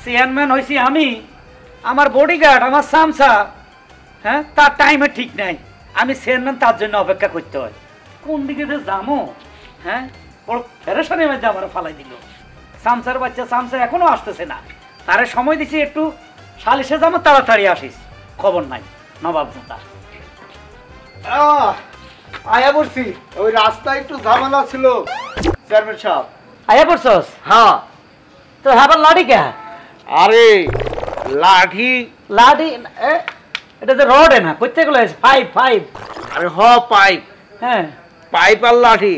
Chairman হয়েছি আমি, আমার বডিগার্ড আমার সামসা, হ্যাঁ তার টাইমে ঠিক নাই। আমি চেয়ারম্যান তার জন্য অপেক্ষা করতে হয়। কোন দিকে যে যাবো, হ্যাঁ বড় ফেরেশানের মধ্যে আমার ফালাই দিল। সামসার বাচ্চা সামসা এখনো আসতেছে না, তারে সময় দিছি একটু সালিশে যাবো, তাড়াতাড়ি আসিস। খবর নাই নবাব দাদা। আয়া বলছি ওই রাস্তায় একটু ঝামেলা ছিল চেয়ারম্যান সাহেব। আয়া পড়ছস? হ্যাঁ। তো আবার লাঠি কে? আরে লাঠি লাঠি এটা তো রড না, করতে গেলে পাইপ পাইপ। আরে পাইপ, হ্যাঁ পাইপ আর লাঠি।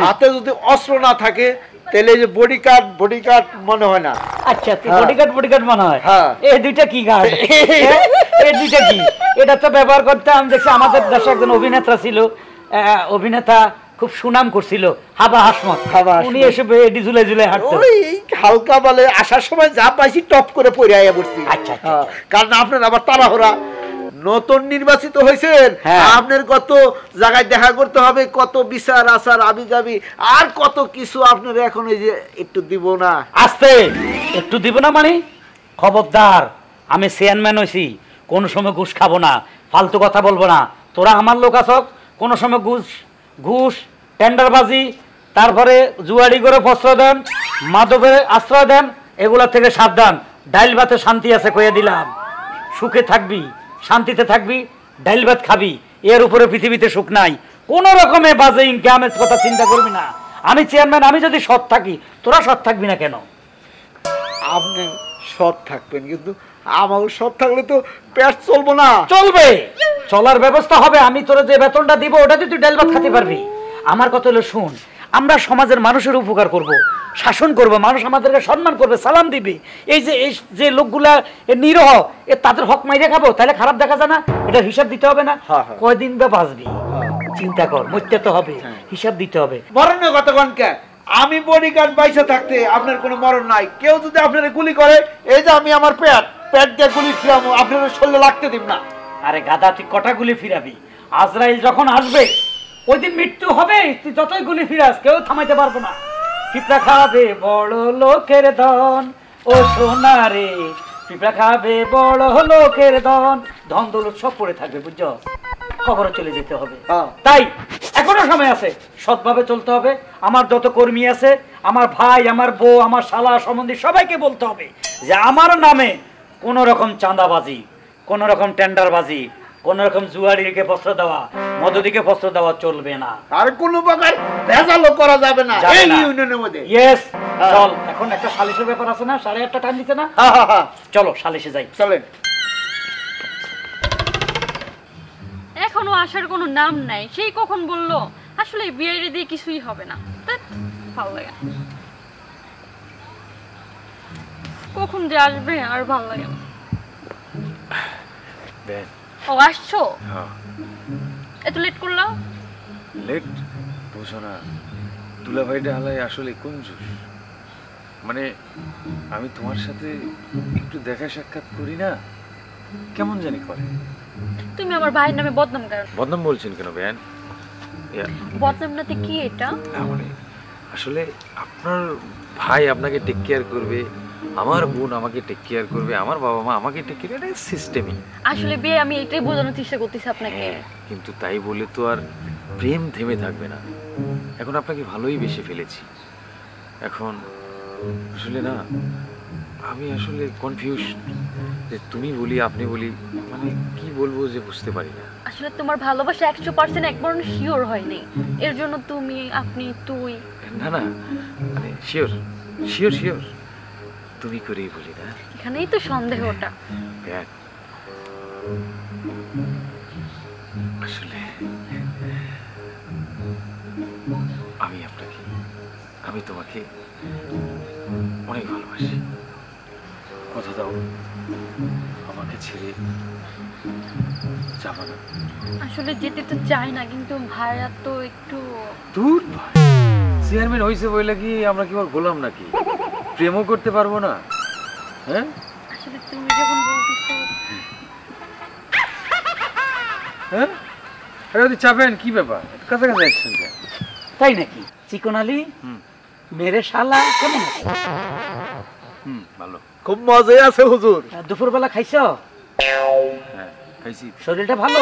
হাতে যদি অস্ত্র না থাকে তাহলে যে বডিগার্ড মনে হয় না। আচ্ছা বডিগার্ড মনে হয়। হ্যাঁ। এই দুইটা কি গার্ড? এই দুইটা কি? এটা তো ব্যবহার করতাম, দেখছি আমাদের দেশে একজন অভিনেতা ছিল, অভিনেতা খুব সুনাম করছিল, হাবা হাসমত। উনি এসে এডি ঝুলে ঝুলে হাঁটতো। ওই হালকা বলে আসার সময় যা পাইছি টপ করে পড়ে আয়া পড়ছি। আচ্ছা কারণ আপনার আবার তাড়াহুড়া, নতুন নির্বাচিত হয়েছেন, আপনার কত জায়গায় দেখা করতে হবে, কত বিচার আচার আবি যাবি আর কত কিছু আপনার এখন এই যে একটু দিব না। আস্তে একটু দিব না মানে? খবরদার, আমি চেয়ারম্যান হয়েছি, কোনো সময় ঘুষ খাবো না, ফালতু কথা বলবো না। তোরা আমার লোক আছক, কোনো সময় ঘুষ টেন্ডারবাজি, তারপরে জুয়ারি করে প্রশ্রয় দেন, মাদকের আশ্রয় দেন, এগুলা থেকে সাবধান। ডাইল ভাতে শান্তি আছে কইয়া দিলাম। সুখে থাকবি, শান্তিতে থাকবি, ডাইল ভাত খাবি, এর উপরে পৃথিবীতে সুখ নাই। কোনো রকমে বাজে ইনকামের কথা চিন্তা করবি না। আমি চেয়ারম্যান, আমি যদি সৎ থাকি, তোরা সৎ থাকবি না কেন? আপনি সৎ থাকবেন, কিন্তু আমার সৎ থাকলে তো পেট চলবো না। চলবে, চলার ব্যবস্থা হবে। আমি তোরা যে বেতনটা দিব ওটা দিয়ে তুই ডাল ভাত খেতে পারবি। আমার কথা হলো শুন, আমরা সমাজের মানুষের উপকার করব, শাসন করব, মানুষ আমাদেরকে সম্মান করবে, সালাম দিবে। এই যে লোকগুলা নিরহ, তাদের হক মাইরে খাবো, তাহলে খারাপ দেখা যায় না? এটা হিসাব দিতে হবে না? কয়দিন বা বাঁচবি চিন্তা কর, মরতে তো হবে, হিসাব দিতে হবে। মরণের কথা কোন কে? আমি বডিগার্ড বাইসা থাকতে আপনার কোনো মরণ নাই। কেউ যদি আপনার গুলি করে, এই যে আমি আমার পেট দিয়ে গুলি ফিরাবো, আপনার শরীরে লাগতে দিব না। আরে গাদা, তুই কটা গুলি ফিরাবি? আজরাইল যখন আসবে ওই দিন মৃত্যু হবে, তুই যতই গুলি ফিরাস কেউ থামাইতে পারবো না। পিঁপড়া খাবে বড় লোকের ধন, ও সোনা রে, পিঁপড়া খাবে বড় লোকের ধন, ধন দৌলত সব পড়ে থাকবে, বুঝছ? কবরে চলে যেতে হবে। তাই এখনো সময় আছে, সৎভাবে চলতে হবে। আমার যত কর্মী আছে, আমার ভাই, আমার বউ, আমার শালা সম্বন্ধী সবাইকে বলতে হবে যে আমার নামে কোন রকম চাঁদাবাজি, কোন রকম টেন্ডারবাজি, কোন রকম জুয়ারিকে বস্ত্র দেওয়া, মদদিকে বস্ত্র দেওয়া চলবে না। আর কোনো প্রকার ভেজালও করা যাবে না এই ইউনিয়নের মধ্যে। ইয়েস, চল, এখন একটা সালিশের ব্যাপার আছে না, 8:30 টাইম দিতে না? চলো সালিশে যাই, চলেন। এখনো আসার কোনো নাম নাই, সেই কখন বললো আসলে বিয়ের দিয়ে কিছুই হবে না। ভালো লাগে, কখন যে আসবে আর ভালো লাগে না। ও আসছো? এত লেট করলো? লেট বুঝো না, দুলাভাইটা হালাই আসলে কঞ্জুস। মানে আমি তোমার সাথে একটু দেখা সাক্ষাৎ করি না, কেমন জানি করে। তুমি আমার ভাইয়ের নামে বদনাম করো। বদনাম বলছেন কেন বেয়ান? বদনাম নাতে কি এটা? না মানে আসলে আপনার ভাই আপনাকে টেক কেয়ার করবে, আমার বোন আমাকে টেক কেয়ার করবে, আমার বাবা মা আমাকে টেক কেয়ার, এটা সিস্টেমই। আসলে বিয়ে আমি এটাই বোঝানোর চেষ্টা করতেছি আপনাকে। কিন্তু তাই বলে তো আর প্রেম থেমে থাকবে না। এখন আপনাকে ভালোই বেশি ফেলেছি, এখন আসলে না আমি আসলে কনফিউজ যে তুমি বলি আপনি বলি, মানে কি বলবো যে বুঝতে পারি না। আসলে তোমার ভালোবাসা 100% একবার শিওর হয়নি, এর জন্য তুমি আপনি তুই। না না মানে শিওর শিওর শিওর তুমি করেই বলি না, এখানেই তো সন্দেহটা। আসলে আমি তোমাকে অনেক ভালোবাসি, কথা দাও আমাকে ছেড়ে যাবা না। আসলে যেতে তো চাই না, কিন্তু ভাইয়া তো একটু দূর। চেয়ারম্যান হইছে বইলে কি আমরা কি ওর গোলাম নাকি? প্রেমও করতে পারবো না? হ্যাঁ আসলে তুমি যখন বলতেছো। হ্যাঁ আরে ওদি চাপেন, কি ব্যাপার কাছাকাছি আসছেন কেন? তাই নাকি? চিকন আলী মেরে শালা কেমন আছে? ভালো। খুব মজাই আছে হুজুর। দুপুরবেলা খাইছো? হ্যাঁ খাইছি। শরীরটা ভালো?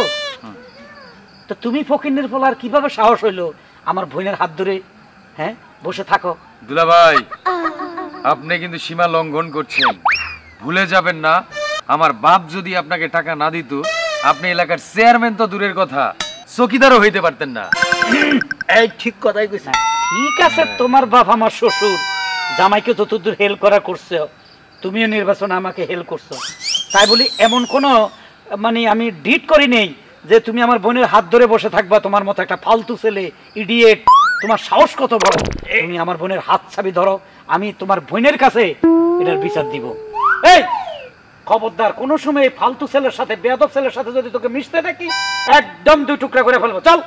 তো তুমি ফকিন্নের পোলার কিভাবে সাহস হইলো আমার বোনের হাত ধরে হ্যাঁ বসে থাকো? দুলা ভাই, আপনি কিন্তু সীমা লঙ্ঘন করছেন। ভুলে যাবেন না, আমার বাপ যদি আপনাকে টাকা না দিত, আপনি এলাকার চেয়ারম্যান তো দূরের কথা, চকিদারও হইতে পারতেন না। এই ঠিক কথাই কইছেন। ঠিক আছে, তোমার বাপ আমার শ্বশুর, জামাইকে যতদূর হেল্প করা করছো, তুমিও নির্বাচনে আমাকে হেল্প করছো, তাই বলি এমন কোনো মানে আমি ডিট করি নেই যে তুমি আমার বোনের হাত ধরে বসে থাকবা। তোমার মতো একটা ফালতু ছেলে, ইডিয়েট, তোমার সাহস কত বড়! তুমি আমার বোনের হাত ছাবি ধরো, আমি তোমার বোনের কাছে এটার বিচার দিব। এই খবরদার, কোনো সময় ফালতু ছেলের সাথে, বেয়াদব ছেলের সাথে যদি তোকে মিশতে দেখি, একদম দুই টুকরা করে ফেলবো। চল,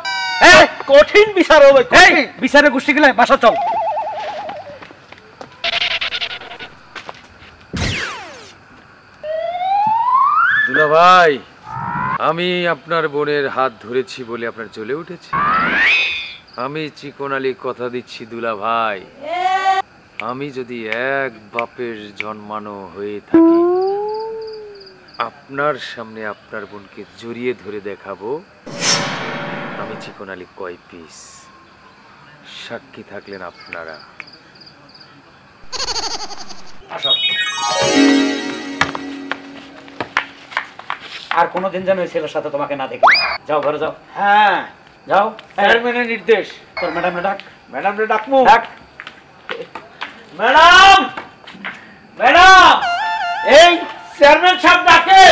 কঠিন বিচার হবে। বিচারের গোষ্ঠী গেলে বাসা চল। দুলা ভাই, আমি আপনার বোনের হাত ধরেছি বলে আপনার জ্বলে উঠেছে? আমি চিকন আলী কথা দিচ্ছি দুলা ভাই, আমি যদি এক বাপের জন্মানো হয়ে থাকি, আপনার সামনে আপনার বোনকে জড়িয়ে ধরে দেখাবো আমি চিকন আলী কয় পিস। সাক্ষী থাকলেন আপনারা। আসো। আর কোনোদিন যেন ওই ছেলের সাথে তোমাকে না দেখি। যাও ঘরে যাও। হ্যাঁ যাও, চেয়ারম্যানের নির্দেশ। তোর ম্যাডামরে ডাক। ম্যাডামরে ডাকমু। ডাক। ম্যাডাম, ম্যাডাম, এই চেয়ারম্যান সাহেব ডাকে।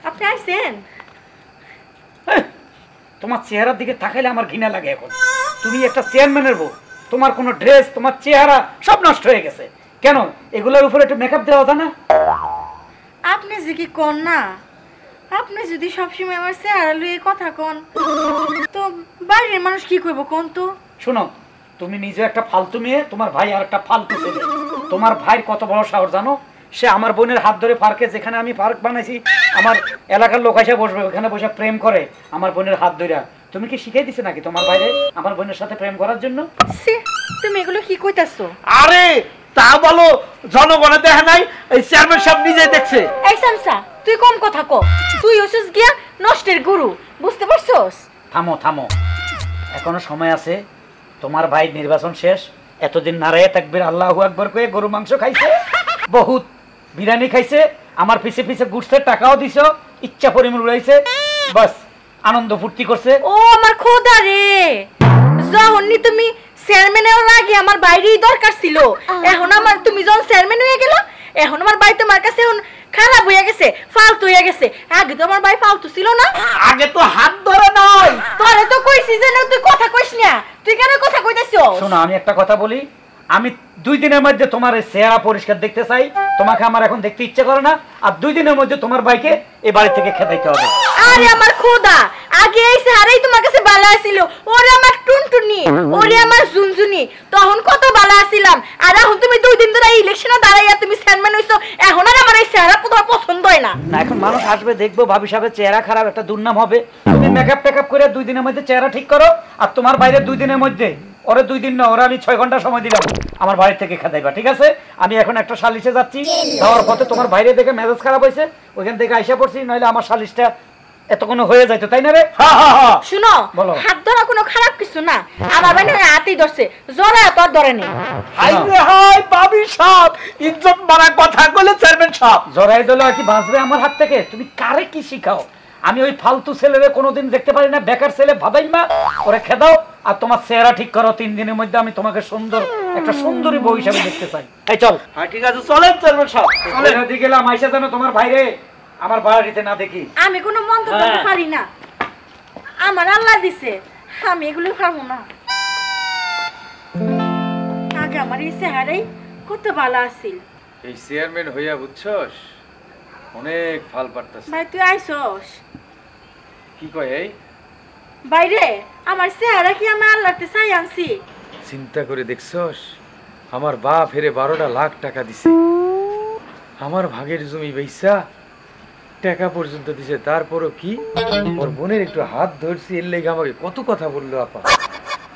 আপনি আইছেন? এই, তোমার চেহারার দিকে তাকাইলে আমার ঘৃণা লাগে এখন। তুমি একটা চেয়ারম্যানের বউ, তোমার কোনো ড্রেস, তোমার চেহারা সব নষ্ট হয়ে গেছে। কেন এগুলোর উপরে একটু মেকআপ দেওয়া যায় না? আপনি যে কি কন না, আপনি যদি সবসময় আমার চেহারা লুয়ে কথা কন, তো বাইরের মানুষ কি করবো কোন? তো শোনো, তুমি নিজে একটা ফালতু মেয়ে, তোমার ভাই আর একটা ফালতু ছেলে। তোমার ভাইয়ের কত বড় সাহস জানো? সে আমার বোনের হাত ধরে পার্কে, যেখানে আমি পার্ক বানাইছি, আমার এলাকার লোক এসে বসবে, ওখানে বসে প্রেম করে আমার বোনের হাত ধরে। তুমি কি শিখিয়ে দিছে নাকি তোমার বাইরে আমার বোনের সাথে প্রেম করার জন্য? তুমি এগুলো কি কইতাছো? আরে তা বলো, জনগণে দেখে নাই, এই চেয়ারম্যান সাহেব নিজে দেখছে। এই সামসা, তুই কম কথা কো। তুই হইছিস গিয়া নষ্টের গুরু, বুঝতে পারছস? থামো থামো, এখনো সময় আছে। তোমার ভাই নির্বাচন শেষ, এতদিন নারায়ে তাকবীর আল্লাহু আকবার কয়ে গরু মাংস খাইছে, বহুত বিরিয়ানি খাইছে, আমার পিছে পিছে গুড়ছের টাকাও দিছো, ইচ্ছা পরিমাণ উড়াইছে, বাস আনন্দ ফুর্তি করছে। ও আমার খোদা রে, যখনই তুমি চেয়ারম্যানের আগে আমার বাইরেই দরকার ছিল, এখন আমার তুমি যখন চেয়ারম্যান হয়ে গেল, এখন আমার ভাই তোমার কাছে এখন খারাপ হয়ে গেছে, ফালতু হয়ে গেছে। আগে তো আমার ভাই ফালতু ছিল না, আগে তো হাত ধরে নাই। তোরে তো কইছি যে তুই কথা কইস না, তুই কেন কথা কইতাছিস? শোনো, আমি একটা কথা বলি, আমি 2 দিনের মধ্যে তোমার এই চেহারা পরিষ্কার দেখতে চাই। তোমাকে আমার এখন দেখতে ইচ্ছে করে না, আর 2 দিনের মধ্যে তোমার ভাইকে এই বাড়ি থেকে খেদাইতে হবে। আরে আমার খোদা, আগে এই চেহারাই তোমার কাছে ভালো ছিল, ওরে আমার টুনটুনি, ওরে আমার ঝুনঝুনি, তখন কত ভালো ছিলাম। আর এখন তুমি 2 দিন ধরে ইলেকশনে দাঁড়াইয়া তুমি চেয়ারম্যান হইছো, এখন আর আমার এই চেহারা তোমার পছন্দ হয় না। না, এখন মানুষ আসবে, দেখবো ভাবি সাহেবের চেহারা খারাপ, একটা দুর্নাম হবে। তুমি মেকআপ টেকআপ করে 2 দিনের মধ্যে চেহারা ঠিক করো, আর তোমার বাইরে 2 দিনের মধ্যে, ওরে 2 দিন না, ওরা আমি 6 ঘন্টা সময় দিলাম আমার বাড়ি থেকে খেদাইবা, ঠিক আছে? আমি এখন একটা সালিশে যাচ্ছি, যাওয়ার পথে তোমার বাইরে দেখে মেজাজ খারাপ হয়েছে, ওইখান থেকে আইসা পড়ছি, নইলে আমার সালিশটা এতক্ষণ হয়ে যাইতো, তাই না রে? শুনো, বলো। হাত ধরা কোনো খারাপ কিছু না, আমার বাইরে হাতেই ধরছে, জোরে তোর ধরে নেই। হাই রে হাই, বাবি সাহেব ইজ্জত মারা কথা কইলে চেয়ারম্যান সাহেব। জরাই দলে আর কি বাঁচবে আমার হাত থেকে? তুমি কারে কি শিখাও? আমি ওই ফালতু ছেলেরে কোনোদিন দেখতে পারি না, বেকার ছেলে ভাবাইমা, ওরে খেদাও, আর তোমার চেহারা ঠিক করো। 3 দিনের মধ্যে আমি তোমাকে সুন্দর একটা সুন্দরী বউ হিসাবে দেখতে চাই। এই চল। হ্যাঁ ঠিক আছে, চলেন চেয়ারম্যান সাহেব, চলেন। চলে গেলাম, আইসা যেন তোমার বাইরে আমার বাড়িতে না দেখি। আমি কোনো মন্তব্য করতে পারি না, আমার আল্লাহ দিছে, আমি এগুলো পারবো না। আগে আমার এই চেহারাই কত ভালো আছিল। এই চেয়ারম্যান হইয়া বুঝছস, অনেক ফাল পারতাছ। ভাই তুই আইসস কি কয় এই? বাইরে আমার চেহারা কি আমি আল্লাহতে চাই আনছি? চিন্তা করে দেখছস, আমার বাপ হেরে 12টা লাখ টাকা দিছে, আমার ভাগের জমি বেচা টাকা পর্যন্ত দিছে, তারপরও কি ওর বোনের একটু হাত ধরছি, এর লেগে আমাকে কত কথা বললো আপা।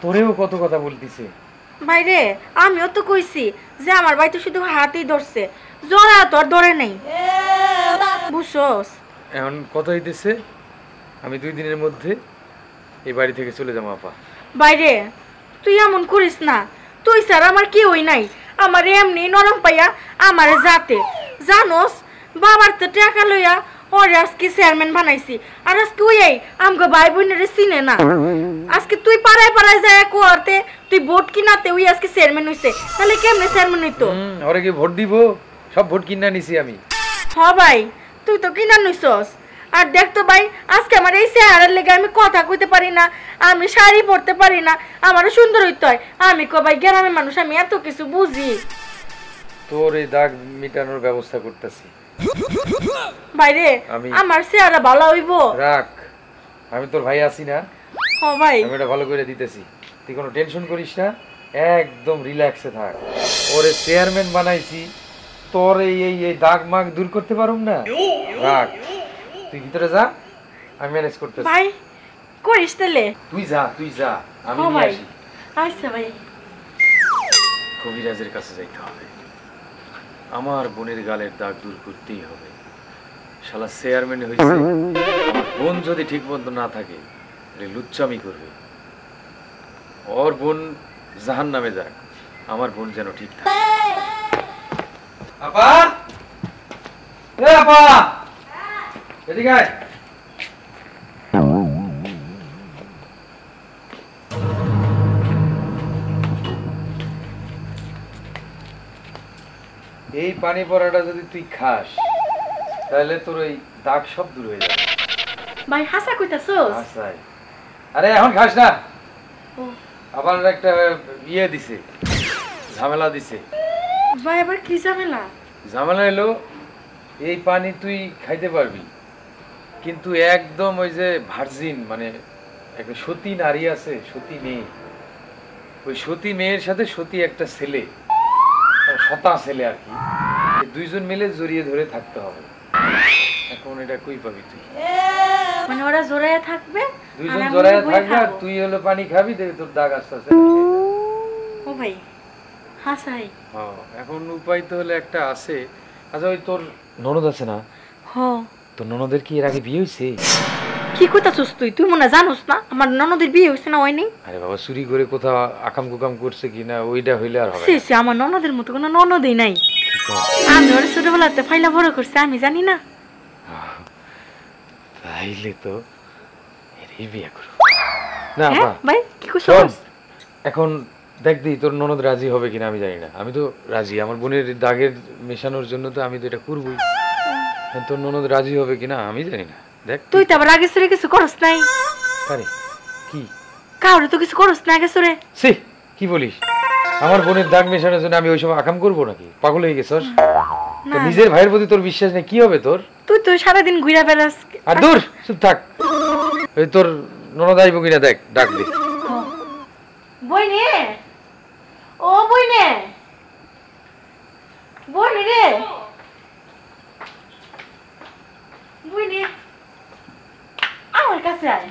তোরেও কত কথা বলতিছে। ভাইরে আমিও তো কইছি যে আমার ভাই তো শুধু হাতেই ধরছে, জোড়া তো আর ধরে নাই, বুঝছস? এখন কত হইতেছে, আমি 2 দিনের মধ্যে এই বাড়ি থেকে চলে যাবো আপা। বাইরে তুই এমন করিস না, তুই স্যার আমার কি হই নাই, আমার এমনি নরম পাইয়া আমার যাতে জানোস বাবার তো টাকা লইয়া ওরে আজকে চেয়ারম্যান বানাইছি, আর আজকে ওই আমগো ভাই বোনের চিনে না, আজকে তুই পাড়ায় পাড়ায় যায় কোয়াতে তুই ভোট কিনাতে ওই আজকে চেয়ারম্যান হইছে, তাহলে কেমনে চেয়ারম্যান হইতো? ওরে কি ভোট দিব? সব ভোট কিনা নিছি আমি। হ ভাই তুই তো কিনা নইছস, আর দেখ তো ভাই আজকে আমার এই চেহারার লেগে আমি কথা কইতে পারি না, আমি শাড়ি পরতে পারি না, আমারও সুন্দর হইতে হয়, আমি কো ভাই গ্রামের মানুষ আমি এত কিছু বুঝি। তোর এই দাগ মিটানোর ব্যবস্থা করতেছি। ভাইরে আমার চেহারা ভালো হইব? রাখ, আমি তোর ভাই আছি না? হ ভাই আমি এটা ভালো করে দিতেছি, তুই কোনো টেনশন করিস না, একদম রিল্যাক্সে থাক। ওরে চেয়ারম্যান বানাইছি, তোর এই এই এই দাগ মাগ দূর করতে পারুম না? রাখ, তুই ভিতরে যা, আমি ম্যানেজ করতেছি। ভাই করিস তাহলে? তুই যা, আমি হ নিয়ে ভাই আসি। আচ্ছা ভাই। কবিরাজের কাছে যাইতে হবে, আমার বোনের গালের দাগ দূর করতেই হবে। শালা চেয়ারম্যান হয়েছে, আমার বোন যদি ঠিক মতো না থাকে লুচ্চামি করবে। ওর বোন জাহান নামে যাক, আমার বোন যেন ঠিক থাকে। আপা, এ আপা, এদিকে আয়। এই পানি পড়াটা যদি তুই খাস তাহলে তোর ওই দাগ সব দূর হয়ে যাবে। ভাই হাসা কইতাছস? আচ্ছাই, আরে এখন খাস না, আবার একটা ইয়ে দিছে, ঝামেলা দিছে। ভাই আবার কি ঝামেলা? ঝামেলা এলো, এই পানি তুই খাইতে পারবি, কিন্তু একদম ওই যে ভার্জিন, মানে একটা সতী নারী আছে, সতী মেয়ে, ওই সতী মেয়ের সাথে সতী একটা ছেলে, সতা ছেলে আর কি, দুইজন মিলে জড়িয়ে ধরে থাকতে হবে। এখন এটা কই পাবি তুই? মানে ওরা জোড়ায় থাকবে, দুইজন জড়ায় থাকবে, আর তুই হলো পানি খাবি, দেখে তোর দাগ আস্তে আস্তে। ও ভাই হাসাই। এখন উপায় তো হলে একটা আছে। আচ্ছা ওই তোর ননদ আছে না? হ। তোর ননদের কি এর আগে বিয়ে হয়েছে? কি কইতাছস তুই? তুই মনে জানোস না আমার ননদের বিয়ে হইছে না হয়নি? আরে বাবা, চুরি করে কোথাও আকাম কুকাম করছে কিনা ওইটা হইলে আর হবে সে আমার ননদের মতো কোনো ননদই নাই, আমি ওর ছোটবেলাতে ফাইলা বড় করছে, আমি জানি না। তাইলে তো এরই বিয়ে করব না। আপা ভাই কি কইছস? এখন দেখ দি তোর ননদ রাজি হবে কিনা আমি জানি না, আমি তো রাজি, আমার বোনের দাগের মেশানোর জন্য তো আমি তো এটা করবই, তোর ননদ রাজি হবে কিনা আমি জানি না। দেখ তুই তো আবার আগে সরে কিছু করস নাই। আরে কি কাউরে তো কিছু করস না আগে সরে। সে কি বলিস? আমার বোনের দাগ মেশানোর জন্য আমি ওই সময় আকাম করবো নাকি? পাগল হয়ে গেছস? তোর নিজের ভাইয়ের প্রতি তোর বিশ্বাস নেই, কি হবে তোর? তুই তো সারাদিন ঘুরা বেড়াস। আর দূর, চুপ থাক। ওই তোর ননদ আইব কিনা দেখ, ডাক দে। বইনে, ও বইনে, বইনে রে, বইনে আমার কাছে আয়।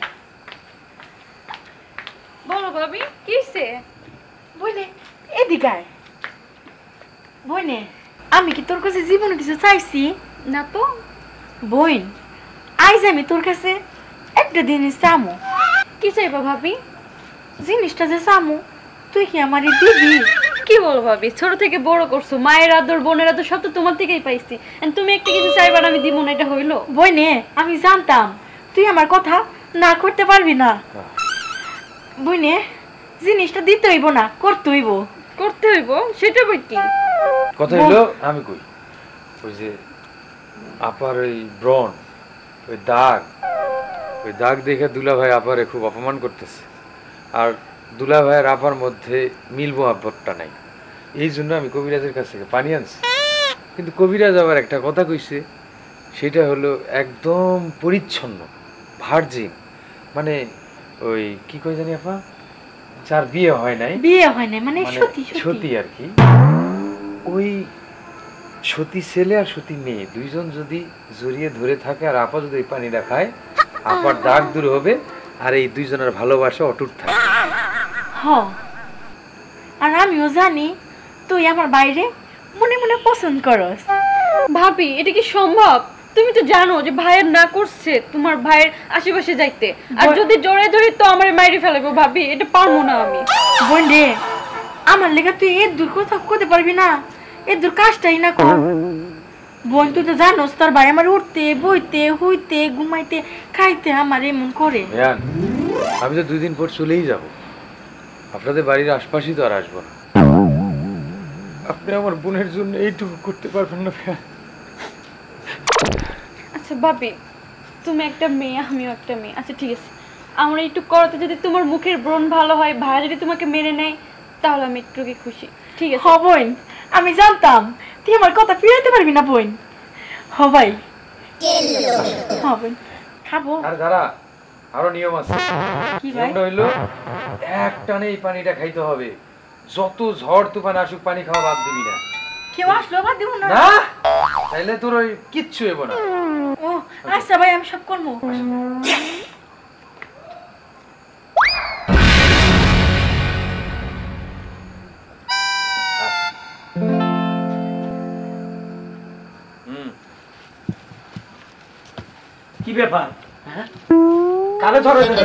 বলো ভাবি, কি হইছে? বইনে এদিকে আয়। বইনে আমি কি তোর কাছে জীবনে কিছু চাইছি না তো। বইন আইজ আমি তোর কাছে একটা জিনিস চামু। কি চাইবা ভাবি? জিনিসটা যে চামু তুই কি আমারে দিবি? কি বলো ভাবি, ছোট থেকে বড় করছো, মায়ের আদর বোনের আদর সব তো তোমার থেকেই পাইছি, তুমি একটা কিছু চাইবা না আমি দিব না, এটা হইলো? বইনে আমি জানতাম তুই আমার কথা না করতে পারবি না। বইনে জিনিসটা দিতে হইব না, করতে হইব। করতে হইব? সেটা বই কি কথা হইলো আমি কই, ওই যে আপার ওই ব্রণ, ওই দাগ দেখে দুলা ভাই আপারে খুব অপমান করতেছে, আর দুলা ভাইয়ের আপার মধ্যে মিল মোহাব্বতটা নাই, এই জন্য আমি কবিরাজের কাছ থেকে পানি আনছি। কিন্তু কবিরাজ আবার একটা কথা কইছে, সেটা হলো একদম পরিচ্ছন্ন ভার্জিন, মানে ওই কি কই জানি আপা, যার বিয়ে হয় নাই, মানে সতী আর কি, ওই সতী ছেলে আর সতী মেয়ে দুইজন যদি জড়িয়ে ধরে থাকে আর আপা যদি পানিটা খায়, আপার দাগ দূর হবে আর এই দুইজনের ভালোবাসা অটুট থাকে। হ আর আমিও জানি তুই আমার বাইরে মনে মনে পছন্দ করস। ভাবি এটা কি সম্ভব? তুমি তো জানো যে ভাইয়ের না করছে তোমার ভাইয়ের আশেপাশে যাইতে, আর যদি জোরে জোরে তো আমার মাইরে ফেলাবো। ভাবি এটা পারবো না আমি। বোন রে, আমার লেগে তুই এর দূর কথা করতে পারবি না, এর দূর কাজটাই না কর। বোন তুই তো জানোস তোর ভাই আমার উঠতে বইতে হইতে ঘুমাইতে খাইতে আমার এমন করে। আমি তো 2 দিন পর চলেই যাব, আপনাদের বাড়ির আশপাশই তো আর আসবো না। আপনি আমার বোনের জন্য এইটুকু করতে পারবেন না ভাইয়া? আচ্ছা ভাবি, তুমি একটা মেয়ে আমিও একটা মেয়ে, আচ্ছা ঠিক আছে, আমরা একটু করতে যদি তোমার মুখের ব্রণ ভালো হয়, ভাইয়া যদি তোমাকে মেনে নেয়, তাহলে আমি একটু কি খুশি। ঠিক আছে? হ বোন, আমি জানতাম তুই আমার কথা ফিরাইতে পারবি না বোন। হ ভাই, হ বোন খাবো। আর দাঁড়া, আরো নিয়ম আছে। কি ভাই? নিয়মটা হইলো এক টানে এই পানিটা খাইতে হবে, যত ঝড় তুফান আসুক পানি খাওয়া বাদ দিবি না। কেউ আসলো বাদ দিব না? না, তাইলে তোর ওই কিচ্ছু হইব না। ও আচ্ছা ভাই, আমি সব করবো। কি ব্যাপার? কালে ঝড় হয়ে যাচ্ছে।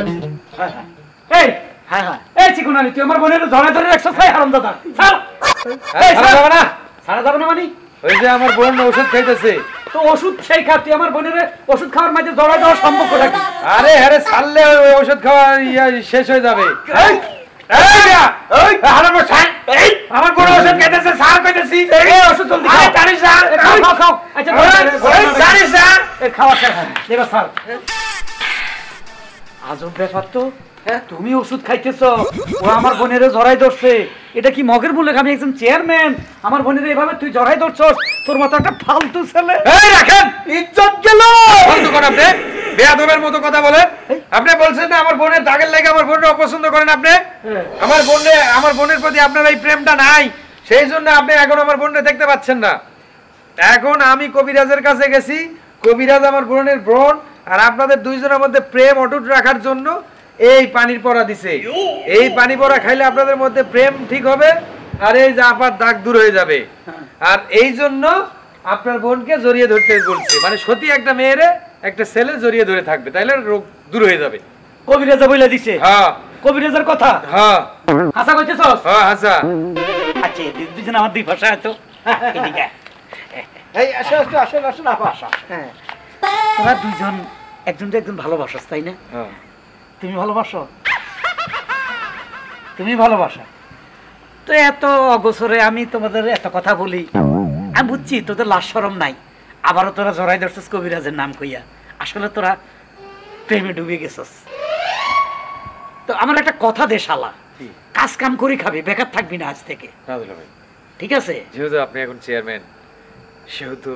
এই হ্যাঁ হ্যাঁ, এই চিকুনানি, তুই আমার বোনের ধরে ধরে রাখছিস। এই হারামজাদা, ছাড়। এই ছাড়া যাবে না, ছাড়া যাবে না মানে? ওই যে আমার বোন ওষুধ খাইতেছে। তো ওষুধ সেই খা, তুই আমার বোনের ওষুধ খাওয়ার মাঝে জড়ায় দেওয়ার সম্পর্কটা কি? আরে আরে, ছাড়লে ওই ওষুধ খাওয়া শেষ হয়ে যাবে। আমার বোন ওষুধ খাইতেছে, স্যার কইতেছি। এই ওষুধ জলদি খাও। জানিস স্যার, খাও খাও। আচ্ছা জানিস স্যার, এই খাওয়া স্যার দেবা স্যার। আজব ব্যাপার তো। তুমি ওষুধ খাইতেছ, ও আমার বোনের জড়াই ধরছে। এটা কি মগের বলে? আমি একজন চেয়ারম্যান, আমার বোনের এভাবে তুই জড়াই ধরছস? তোর মতো একটা ফালতু ছেলে। এই রাখেন, ইজ্জত গেল। বন্ধ কর আপনি, বেয়াদবের মতো কথা বলে। আপনি বলছেন না আমার বোনের দাগের লাগে আমার বোনের অপছন্দ করেন আপনি। আমার বোনের প্রতি আপনার এই প্রেমটা নাই, সেই জন্য আপনি এখন আমার বোনকে দেখতে পাচ্ছেন না। এখন আমি কবিরাজের কাছে গেছি, কবিরাজ আমার বোনের বোন আর আপনাদের দুইজনের মধ্যে প্রেম অটুট রাখার জন্য এই পানির পড়া দিছে। এই পানি পড়া খাইলে আপনাদের মধ্যে প্রেম ঠিক হবে, আর এই যে আপার দাগ দূর হয়ে যাবে। আর এই জন্য আপনার বোনকে জড়িয়ে ধরতে বলছে, মানে সত্যি একটা মেয়েরে একটা ছেলে জড়িয়ে ধরে থাকবে, তাইলে রোগ দূর হয়ে যাবে। কবিরাজা বইলা দিছে? হ্যাঁ। কবিরাজের কথা? হ্যাঁ। হাসা কইতেছস? হ্যাঁ হাসা। আচ্ছা দুজন আমার দুই ভাষা আছে। এদিকে এই আসো আসো আসো আসো না আসো। হ্যাঁ, তোরা দুইজন একজনকে একজন ভালোবাসস, তাই না? হ্যাঁ। তুমি ভালোবাসো? তুমি ভালোবাসো তো এত অগোছরে আমি তোমাদের এত কথা বলি, আমি বুঝছি তোদের লাজ শরম নাই, আবারও তোরা জড়াই ধরছিস কবিরাজের নাম কইয়া। আসলে তোরা প্রেমে ডুবে গেছস। তো আমার একটা কথা দে শালা, কাজ কাম করে খাবি, বেকার থাকবি না আজ থেকে, ঠিক আছে? যেহেতু আপনি এখন চেয়ারম্যান, সেহেতু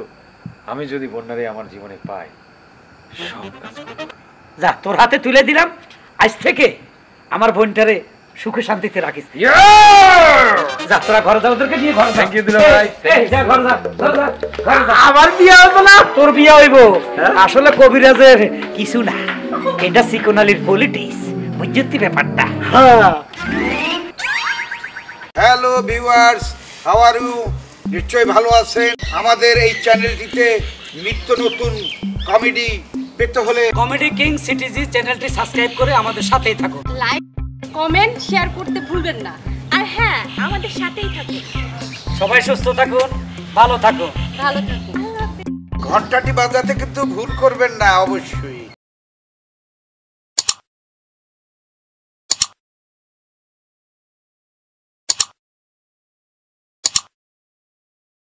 আমি যদি বন্যারে আমার জীবনে পাই, সব কাজ করব। যা, তোর হাতে তুলে দিলাম, আজ থেকে আমার বোনটারে সুখে শান্তিতে রাখিস। যা তোরা ঘরে যা, ওদেরকে নিয়ে ঘরে যা। থ্যাংক ইউ দিলাম ভাই। যা ঘরে যা, ঘরে যা, ঘরে যা। আমার বিয়ে হইব না? তোর বিয়ে হইব? আসলে কবিরাজের কিছু না, এটা সিকোনালির পলিটিক্স, বুঝছি ব্যাপারটা। Hello viewers, how are you? নিশ্চয়ই ভালো আছেন। আমাদের এই চ্যানেলটিতে নিত্য নতুন কমেডি পেতে হলে কমেডি কিং সিটিজি চ্যানেলটি সাবস্ক্রাইব করে আমাদের সাথেই থাকুন। লাইক কমেন্ট শেয়ার করতে ভুলবেন না, আর হ্যাঁ আমাদের সাথেই থাকুন। সবাই সুস্থ থাকুন, ভালো থাকুন। ভালো থাকুন। ঘন্টাটি বাজাতে কিন্তু ভুল করবেন না অবশ্যই।